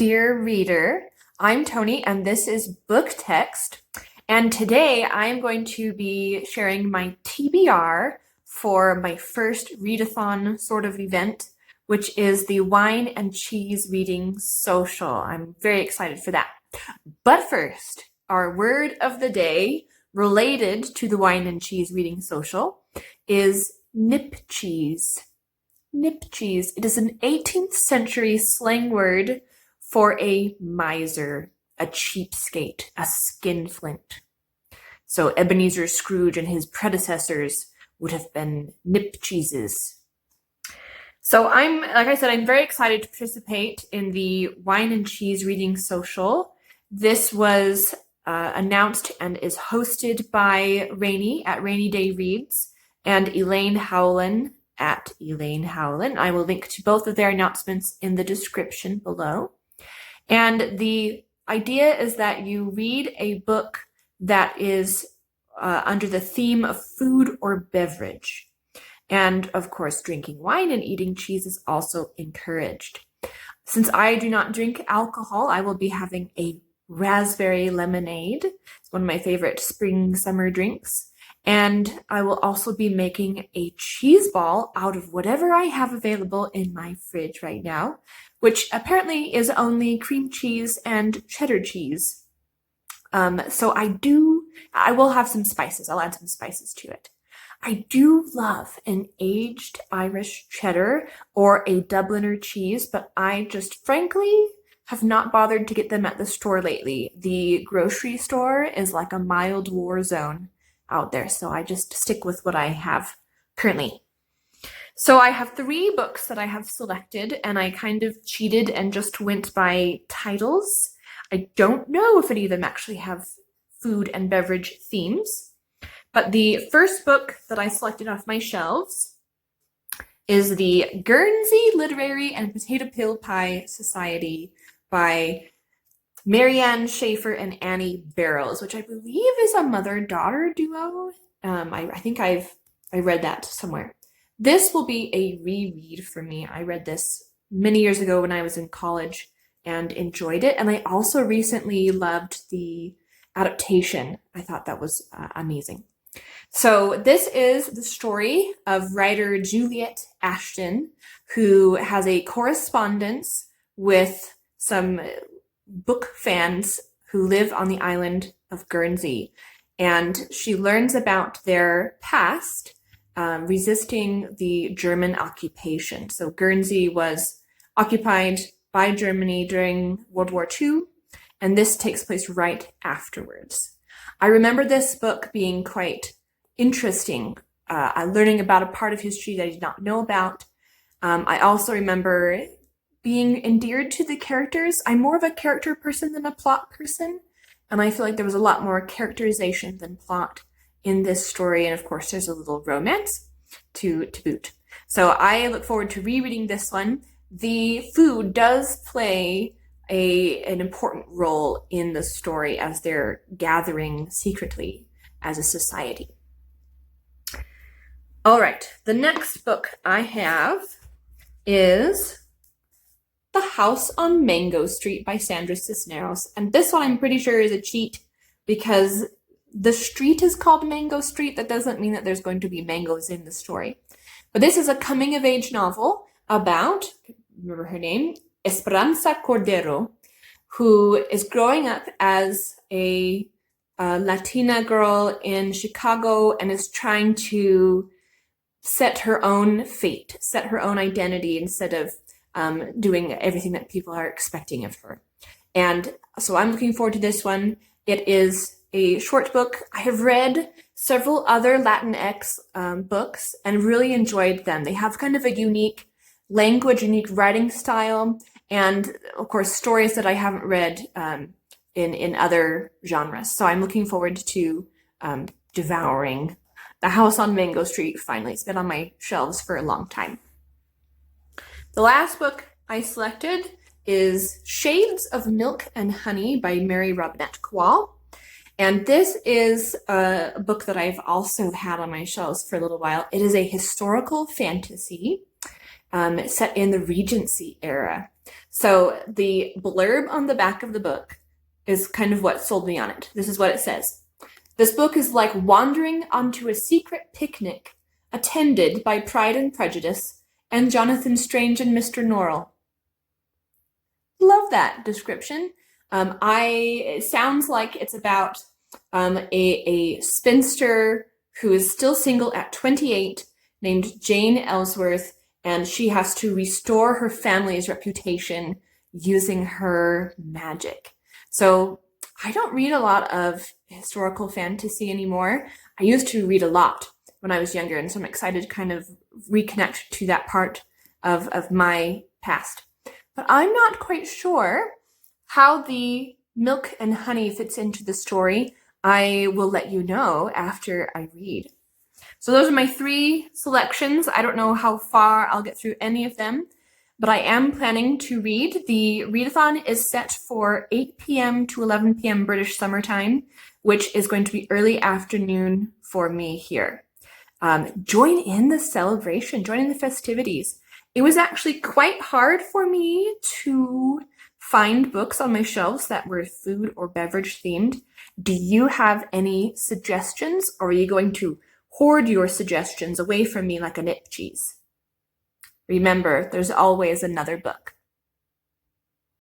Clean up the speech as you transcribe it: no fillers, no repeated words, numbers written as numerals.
Dear reader, I'm Tony and this is Book Text. And today I'm going to be sharing my TBR for my first readathon sort of event, which is the Wine and Cheese Reading Social. I'm very excited for that. But first, our word of the day related to the Wine and Cheese Reading Social is nipcheese. Nipcheese. It is an 18th century slang word for a miser, a cheapskate, a skinflint. So Ebenezer Scrooge and his predecessors would have been nipcheeses. So like I said, I'm very excited to participate in the Wine and Cheese Reading Social. This was announced and is hosted by Rainy at Rainy Day Reads and Elaine Howland at Elaine Howland. I will link to both of their announcements in the description below. And the idea is that you read a book that is under the theme of food or beverage. And of course, drinking wine and eating cheese is also encouraged. Since I do not drink alcohol, I will be having a raspberry lemonade. It's one of my favorite spring summer drinks. And I will also be making a cheese ball out of whatever I have available in my fridge right now, which apparently is only cream cheese and cheddar cheese. So I will have some spices. I'll add some spices to it. I do love an aged Irish cheddar or a Dubliner cheese, but I just frankly have not bothered to get them at the store lately. The grocery store is like a mild war zone out there, so I just stick with what I have currently. So I have 3 books that I have selected, and I kind of cheated and just went by titles. I don't know if any of them actually have food and beverage themes, but the first book that I selected off my shelves is the Guernsey Literary and Potato Peel Pie Society by Marianne Shaffer and Annie Barrows, which I believe is a mother-daughter duo. I think I read that somewhere. This will be a reread for me. I read this many years ago when I was in college and enjoyed it. And I also recently loved the adaptation. I thought that was amazing. So this is the story of writer Juliet Ashton, who has a correspondence with some book fans who live on the island of Guernsey. And she learns about their past resisting the German occupation. So Guernsey was occupied by Germany during World War II, and this takes place right afterwards. I remember this book being quite interesting, learning about a part of history that I did not know about. I also remember being endeared to the characters. I'm more of a character person than a plot person, and I feel like there was a lot more characterization than plot in this story, and of course there's a little romance to boot. So I look forward to rereading this one. The food does play an important role in the story as they're gathering secretly as a society. All right, the next book I have is The House on Mango Street by Sandra Cisneros. And this one I'm pretty sure is a cheat because the street is called Mango Street. That doesn't mean that there's going to be mangoes in the story. But this is a coming-of-age novel about, remember her name, Esperanza Cordero, who is growing up as a Latina girl in Chicago and is trying to set her own fate, set her own identity instead of doing everything that people are expecting of her. And so I'm looking forward to this one. It is a short book. I have read several other Latinx books and really enjoyed them. They have kind of a unique language, unique writing style, and of course stories that I haven't read in other genres. So I'm looking forward to devouring The House on Mango Street finally. It's been on my shelves for a long time. The last book I selected is Shades of Milk and Honey by Mary Robinette Kowal. And this is a book that I've also had on my shelves for a little while. It is a historical fantasy set in the Regency era. So the blurb on the back of the book is kind of what sold me on it. This is what it says. This book is like wandering onto a secret picnic attended by Pride and Prejudice and Jonathan Strange and Mr. Norrell. Love that description. It sounds like it's about a spinster who is still single at 28 named Jane Ellsworth, and she has to restore her family's reputation using her magic. So I don't read a lot of historical fantasy anymore. I used to read a lot when I was younger, and so I'm excited to kind of reconnect to that part of my past. But I'm not quite sure how the milk and honey fits into the story. I will let you know after I read. So those are my 3 selections. I don't know how far I'll get through any of them, but I am planning to read. The readathon is set for 8 p.m. to 11 p.m. British summertime, which is going to be early afternoon for me here. Join in the celebration, join in the festivities. It was actually quite hard for me to find books on my shelves that were food or beverage themed. Do you have any suggestions, or are you going to hoard your suggestions away from me like a nipcheese? Remember, there's always another book.